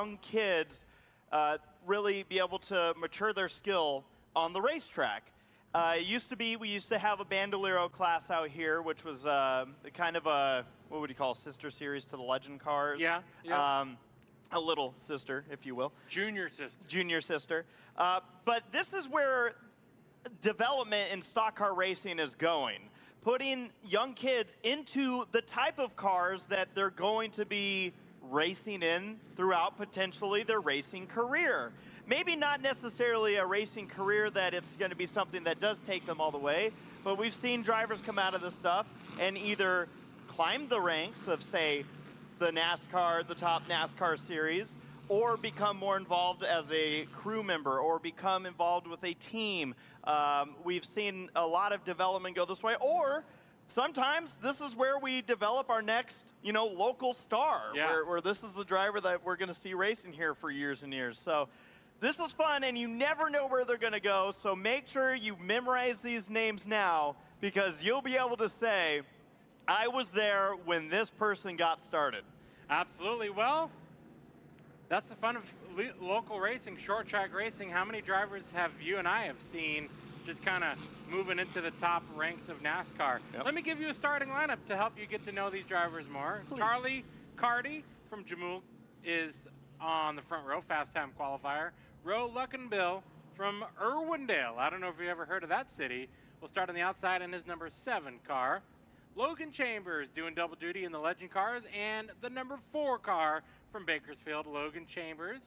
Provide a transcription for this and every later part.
young kids really be able to mature their skill on the racetrack. It used to be, we used to have a Bandolero class out here, which was kind of a, what would you call, sister series to the Legend cars. Yeah. A little sister, if you will. Junior sister. Junior sister. But this is where development in stock car racing is going. Putting young kids into the type of cars that they're going to be racing in throughout potentially their racing career. Maybe not necessarily a racing career that it's going to be something that does take them all the way, but we've seen drivers come out of this stuff and either climb the ranks of, say, the NASCAR, the top NASCAR series, or become more involved as a crew member or become involved with a team. We've seen a lot of development go this way, or sometimes this is where we develop our next, local star, where this is the driver that we're going to see racing here for years and years. So this is fun, and you never know where they're going to go, so make sure you memorize these names now, because you'll be able to say, I was there when this person got started. Absolutely. Well, that's the fun of local racing, short track racing. How many drivers have you and I have seen just kind of moving into the top ranks of NASCAR? Yep. Let me give you a starting lineup to help you get to know these drivers more. Please. Charlie Carty from Jamul is on the front row, fast time qualifier. Ro Luckenbill from Irwindale. I don't know if you ever heard of that city. We'll start on the outside in his number 7 car. Logan Chambers doing double duty in the Legend cars, and the number 4 car from Bakersfield, Logan Chambers.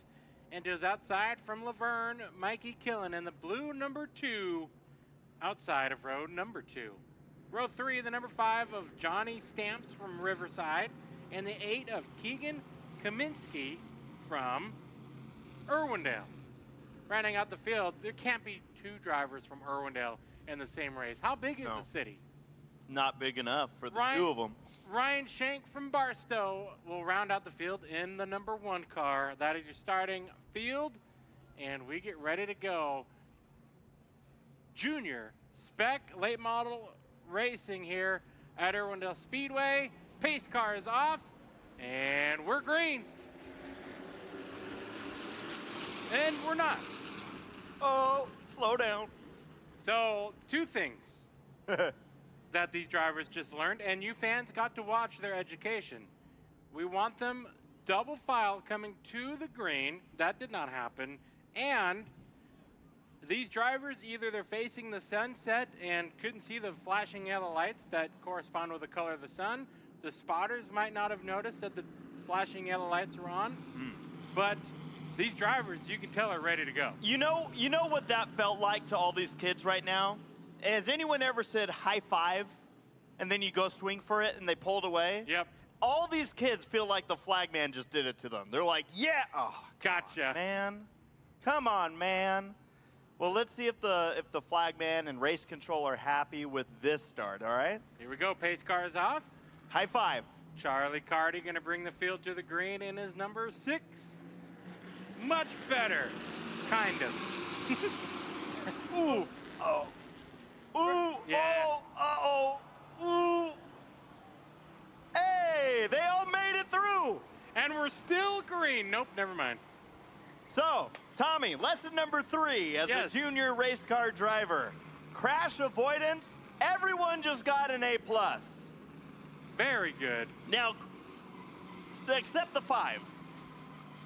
And goes outside from Laverne, Mikey Killen in the blue number 2 outside of row number 2. Row 3, the number 5 of Johnny Stamps from Riverside, and the 8 of Keegan Kaminsky from Irwindale. Rounding out the field, there can't be 2 drivers from Irwindale in the same race. How big is the city? Not big enough for the 2 of them. Ryan Shank from Barstow will round out the field in the number 1 car. That is your starting field, and we get ready to go. Junior Spec late model racing here at Irwindale Speedway. Pace car is off, and we're green. And we're not. Oh, slow down. So, 2 things that these drivers just learned, and you fans got to watch their education. We want them double file coming to the green. That did not happen. And these drivers, either they're facing the sunset and couldn't see the flashing yellow lights that correspond with the color of the sun. The spotters might not have noticed that the flashing yellow lights were on. But these drivers, you can tell, are ready to go. You know what that felt like to all these kids right now? Has anyone ever said high five and then you go swing for it and they pulled away? Yep. All these kids feel like the flag man just did it to them. They're like, yeah, oh, gotcha, man. Come on, man. Well, let's see if the flag man and race control are happy with this start, all right? Here we go, pace car is off. High five. Charlie Carty gonna bring the field to the green in his number 6. Much better, kind of. Ooh. Oh. Ooh, yeah. Oh, ooh. Hey, they all made it through. And we're still green. Nope, never mind. So, Tommy, lesson number 3 as a junior race car driver. Crash avoidance, everyone just got an A+. Very good. Now, except the 5.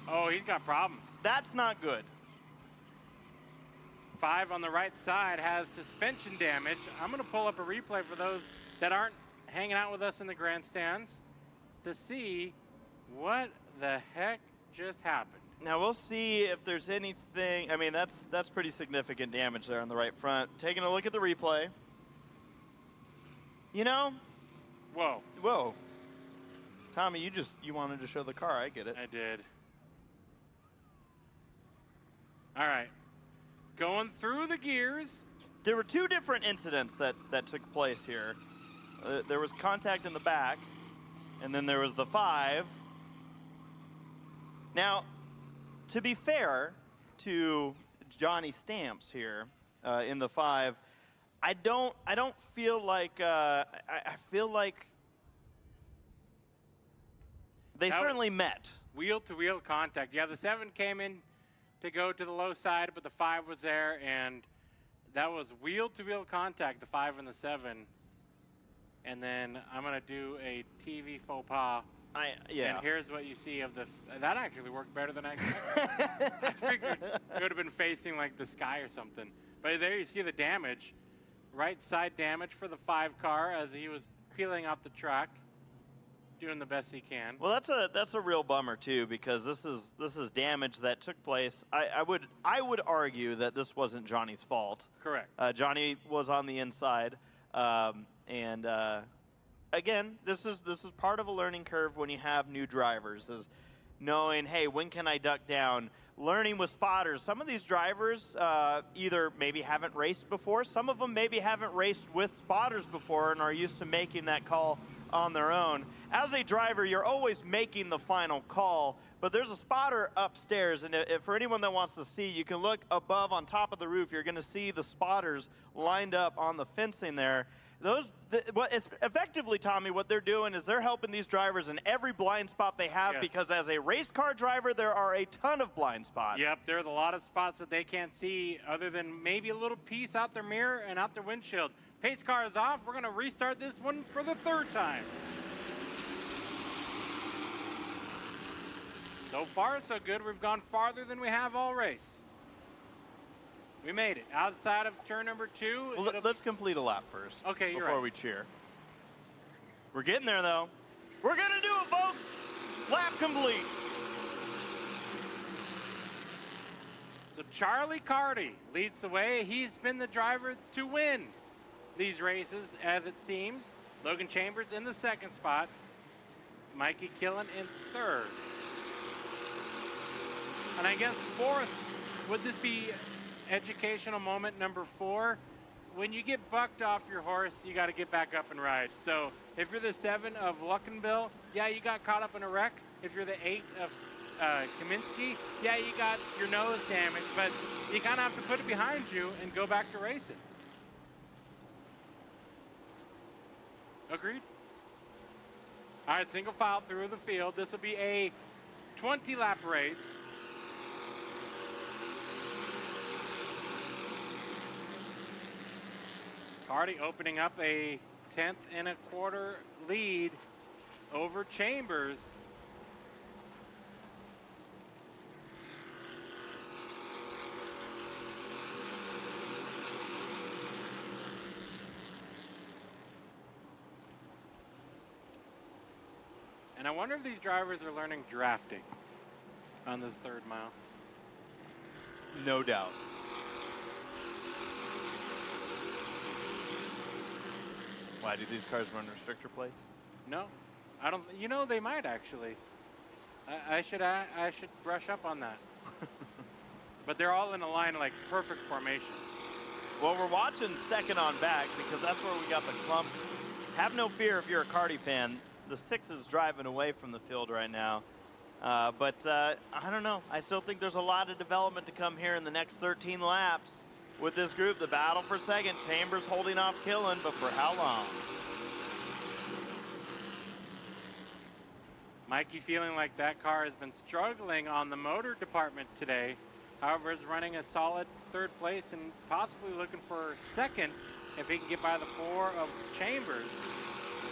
Oh, he's got problems. That's not good. 5 on the right side has suspension damage. I'm going to pull up a replay for those that aren't hanging out with us in the grandstands to see what the heck just happened. Now, we'll see if there's anything. I mean, that's pretty significant damage there on the right front. Taking a look at the replay. Whoa. Whoa. Tommy, you wanted to show the car. I get it. I did. All right. Going through the gears. There were 2 different incidents that took place here. There was contact in the back, and then there was the 5. Now, to be fair to Johnny Stamps here in the 5, I don't feel like I feel like they certainly met. wheel-to-wheel contact. Yeah, the 7 came in to go to the low side, but the 5 was there, and that was wheel-to-wheel contact, the 5 and the 7. And then I'm going to do a TV faux pas. Yeah. And here's what you see of that actually worked better than I expected. I figured it would have been facing like the sky or something. But there you see the damage. Right side damage for the 5 car as he was peeling off the track, doing the best he can. Well, that's a real bummer too, because this is damage that took place. I would argue that this wasn't Johnny's fault. Correct. Johnny was on the inside, again, this is part of a learning curve when you have new drivers, is knowing, hey, when can I duck down? Learning with spotters. Some of these drivers either maybe haven't raced before. Some of them maybe haven't raced with spotters before and are used to making that call on their own. As a driver, you're always making the final call, but there's a spotter upstairs, and if for anyone that wants to see, you can look above on top of the roof. You're going to see the spotters lined up on the fencing there. It's effectively, Tommy, what they're doing is they're helping these drivers in every blind spot they have, yes. Because as a race car driver, there are a ton of blind spots. Yep, there's a lot of spots that they can't see other than maybe a little piece out their mirror and out their windshield. Pace car is off. We're going to restart this one for the 3rd time. So far, so good. We've gone farther than we have all race. We made it. Outside of turn number 2. Well, let's complete a lap first. Okay, you're before right. we cheer. We're getting there, though. We're going to do it, folks. Lap complete. So Charlie Carty leads the way. He's been the driver to win these races, as it seems. Logan Chambers in the 2nd spot. Mikey Killen in 3rd. And I guess 4th, would this be educational moment number 4? When you get bucked off your horse, you got to get back up and ride. So if you're the 7 of Luckenbill, yeah, you got caught up in a wreck. If you're the 8 of Kaminsky, yeah, you got your nose damaged, but you kind of have to put it behind you and go back to racing. Agreed? All right, single file through the field. This will be a 20-lap race. Carty opening up a 10th and a quarter lead over Chambers. And I wonder if these drivers are learning drafting on this 3rd mile. No doubt. Why do these cars run restrictor plates? No, I don't. You know, they might actually. I should brush up on that. But they're all in a line like perfect formation. Well, we're watching 2nd on back because that's where we got the clump. Have no fear if you're a Carty fan. The 6 is driving away from the field right now. But I don't know. I still think there's a lot of development to come here in the next 13 laps. With this group, the battle for 2nd, Chambers holding off Killen, but for how long? Mikey feeling like that car has been struggling on the motor department today. However, is running a solid 3rd place and possibly looking for 2nd if he can get by the 4 of Chambers.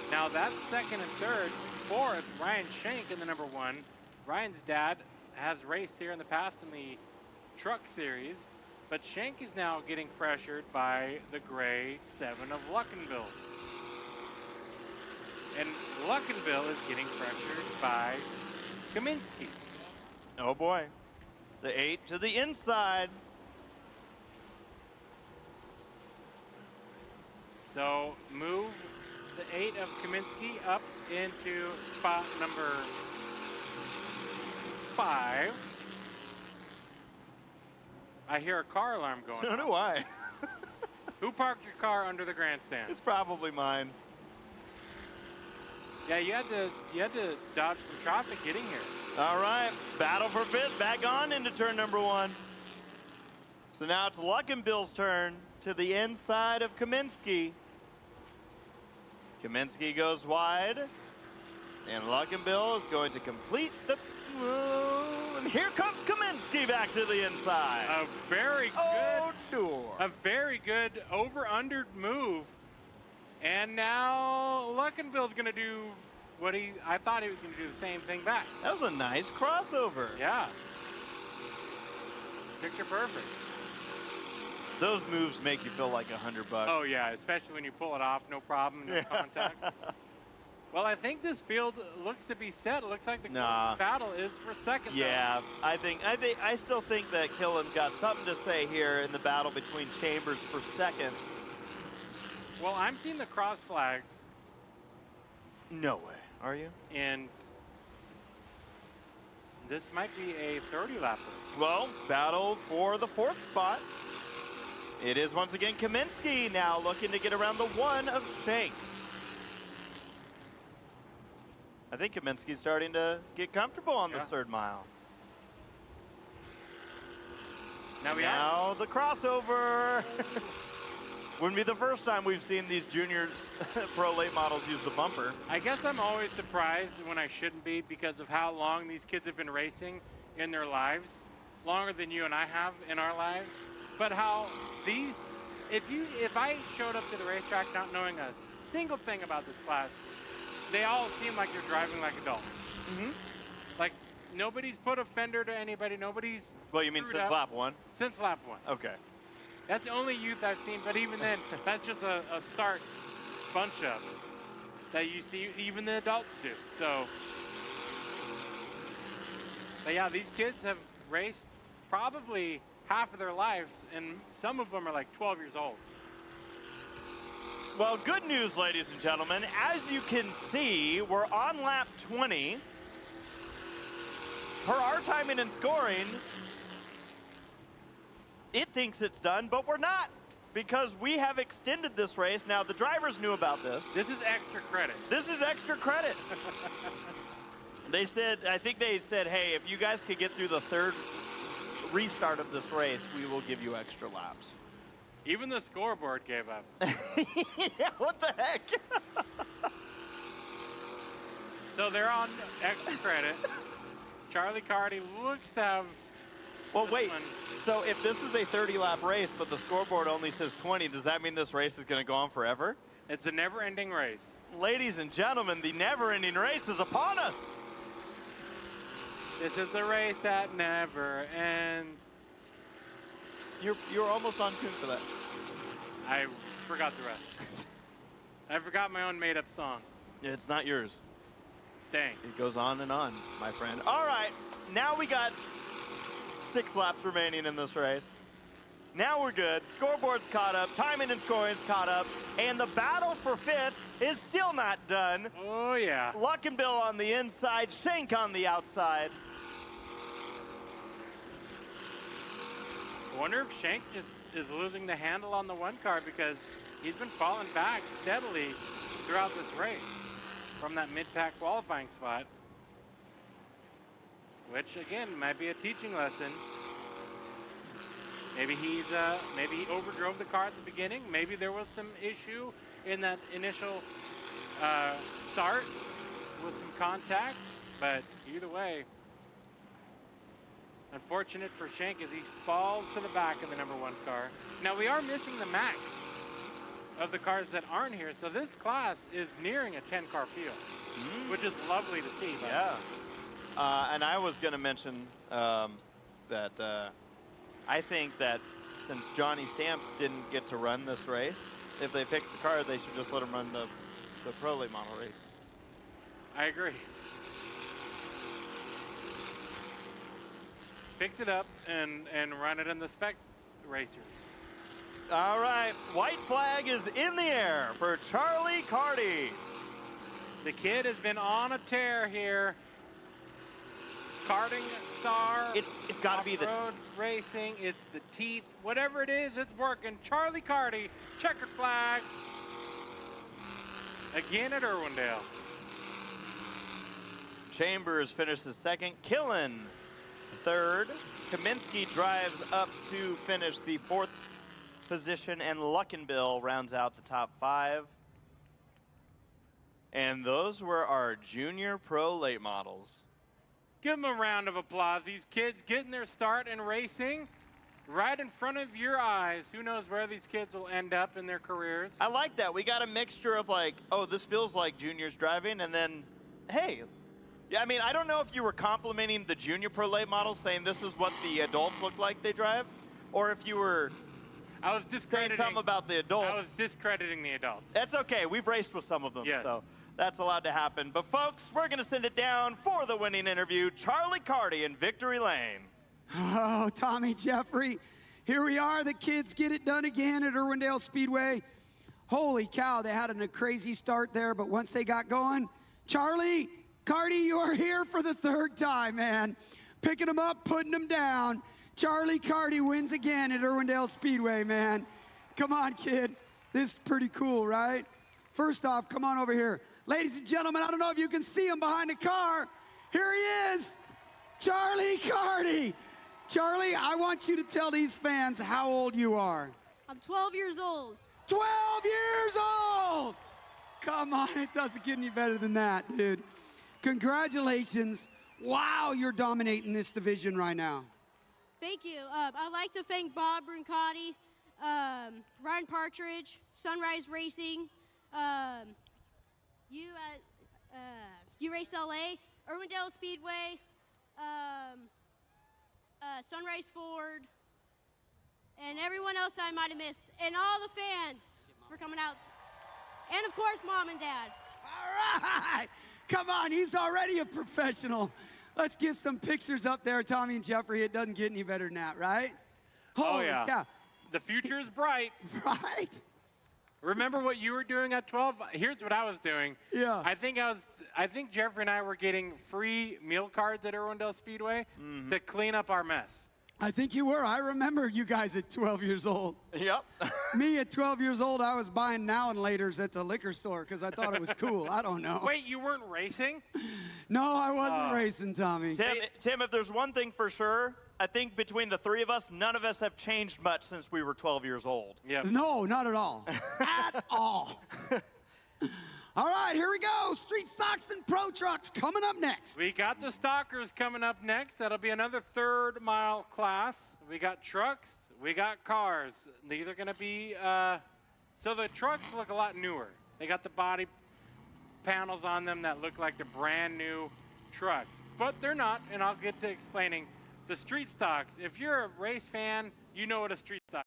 Now that's 2nd and 3rd. 4th, Ryan Shank in the number 1. Ryan's dad has raced here in the past in the truck series. But Shank is now getting pressured by the gray 7 of Luckenbill. And Luckenbill is getting pressured by Kaminsky. Oh boy. The 8 to the inside. So move the 8 of Kaminsky up into spot number 5. I hear a car alarm going So off. do I. Who parked your car under the grandstand? It's probably mine. Yeah, you had to dodge some traffic getting here. All right, battle for 5th, back on into turn number 1. So now it's Luckenbill's turn to the inside of Kaminsky. Kaminsky goes wide, and Luckenbill is going to complete the And here comes Kaminsky back to the inside. A very good, Oh, door. a very good over-under move. And now Luckenbill's going to do what I thought he was going to do the same thing back. That was a nice crossover. Yeah. Picture perfect. Those moves make you feel like $100. Oh, yeah, especially when you pull it off, no problem, no contact. Well, I think this field looks to be set. It looks like the battle is for second. Yeah, though. I still think that Killen's got something to say here in the battle between Chambers for second. Well, I'm seeing the cross flags. No way. Are you? And this might be a 30-lapper. Well, battle for the 4th spot. It is once again Kaminsky now looking to get around the 1 of Shank. I think Kaminsky's starting to get comfortable on this 3rd mile. Now the crossover. Wouldn't be the first time we've seen these junior pro late models use the bumper. I guess I'm always surprised when I shouldn't be because of how long these kids have been racing in their lives, longer than you and I have in our lives. But how these, if I showed up to the racetrack not knowing a single thing about this class, they all seem like they're driving like adults. Mm-hmm. Like nobody's put a fender to anybody. Nobody's. Well, you mean since lap 1? Since lap 1. Okay. That's the only youth I've seen, but even then, that's just a start bunch of that you see even the adults do. So, but yeah, these kids have raced probably half of their lives, and some of them are like 12 years old. Well, good news, ladies and gentlemen. As you can see, we're on lap 20. Per our timing and scoring, it thinks it's done, but we're not, because we have extended this race. Now, the drivers knew about this. This is extra credit. This is extra credit. They said, I think they said, hey, if you guys could get through the 3rd restart of this race, we will give you extra laps. Even the scoreboard gave up. Yeah, what the heck? So they're on extra credit. Charlie Carty looks to have. Well, wait. So if this is a 30-lap race, but the scoreboard only says 20, does that mean this race is going to go on forever? It's a never-ending race. Ladies and gentlemen, the never-ending race is upon us. This is the race that never ends. You're almost on tune for that. I forgot the rest. I forgot my own made-up song. It's not yours. Dang. It goes on and on, my friend. All right, now we got 6 laps remaining in this race. Now we're good. Scoreboard's caught up. Timing and scoring's caught up. And the battle for 5th is still not done. Oh, yeah. Luckenbill on the inside, Shank on the outside. I wonder if Shank is losing the handle on the 1 car because he's been falling back steadily throughout this race from that mid-pack qualifying spot, which again might be a teaching lesson. Maybe he overdrove the car at the beginning. Maybe there was some issue in that initial start with some contact, but either way, unfortunate for Shank as he falls to the back of the number 1 car. Now we are missing the max of the cars that aren't here, so this class is nearing a 10-car field, which is lovely to see. Yeah. And I was going to mention that I think that since Johnny Stamps didn't get to run this race, if they fix the car, they should just let him run the Pro Late Model race. I agree. Fix it up and run it in the Spec racers. All right, white flag is in the air for Charlie Carty. The kid has been on a tear here. Karting star. It's got to be the road racing. It's the teeth. Whatever it is, it's working. Charlie Carty, checkered flag. Again at Irwindale. Chambers finishes 2nd. Killen 3rd. Kaminsky drives up to finish the 4th position, and Luckenbill rounds out the top 5. And those were our junior pro late models. Give them a round of applause. These kids getting their start in racing right in front of your eyes. Who knows where these kids will end up in their careers? I like that. We got a mixture of like, oh, this feels like juniors driving, and then, hey. Yeah, I mean, I don't know if you were complimenting the junior pro late model, saying this is what the adults look like they drive, or if you were I was saying discrediting something about the adults. I was discrediting the adults. That's okay. We've raced with some of them, Yes. so that's allowed to happen. But folks, we're going to send it down for the winning interview. Charlie Carty in victory lane. Oh, Tommy Jeffrey. Here we are. The kids get it done again at Irwindale Speedway. Holy cow, they had a crazy start there, but once they got going, Charlie Carty, you are here for the third time, man. Picking them up, putting them down. Charlie Carty wins again at Irwindale Speedway, man. Come on, kid. This is pretty cool, right? First off, come on over here. Ladies and gentlemen, I don't know if you can see him behind the car. Here he is, Charlie Carty. Charlie, I want you to tell these fans how old you are. I'm 12 years old. 12 years old! Come on, it doesn't get any better than that, dude. Congratulations. Wow, you're dominating this division right now. Thank you. I'd like to thank Bob Brancotti, Ryan Partridge, Sunrise Racing, you Race LA, Irwindale Speedway, Sunrise Ford, and everyone else I might have missed, and all the fans for coming out, and of course, Mom and Dad. All right. Come on, he's already a professional. Let's get some pictures up there, Tommy and Jeffrey. It doesn't get any better than that, right? Oh, yeah. The future is bright. Right? Remember what you were doing at 12? Here's what I was doing. Yeah. I think Jeffrey and I were getting free meal cards at Irwindale Speedway to clean up our mess. I think you were. I remember you guys at 12 years old. Yep. Me at 12 years old, I was buying now and laters at the liquor store because I thought it was cool. I don't know. Wait, you weren't racing? No, I wasn't racing, Tommy. Tim, if there's one thing for sure, I think between the three of us, none of us have changed much since we were 12 years old. Yep. No, not at all. At all. All right, here we go. Street stocks and pro trucks coming up next. We got the stalkers coming up next. That'll be another third mile class. We got trucks. We got cars. These are going to be, so the trucks look a lot newer. They got the body panels on them that look like they're brand new trucks. But they're not, and I'll get to explaining the street stocks. If you're a race fan, you know what a street stock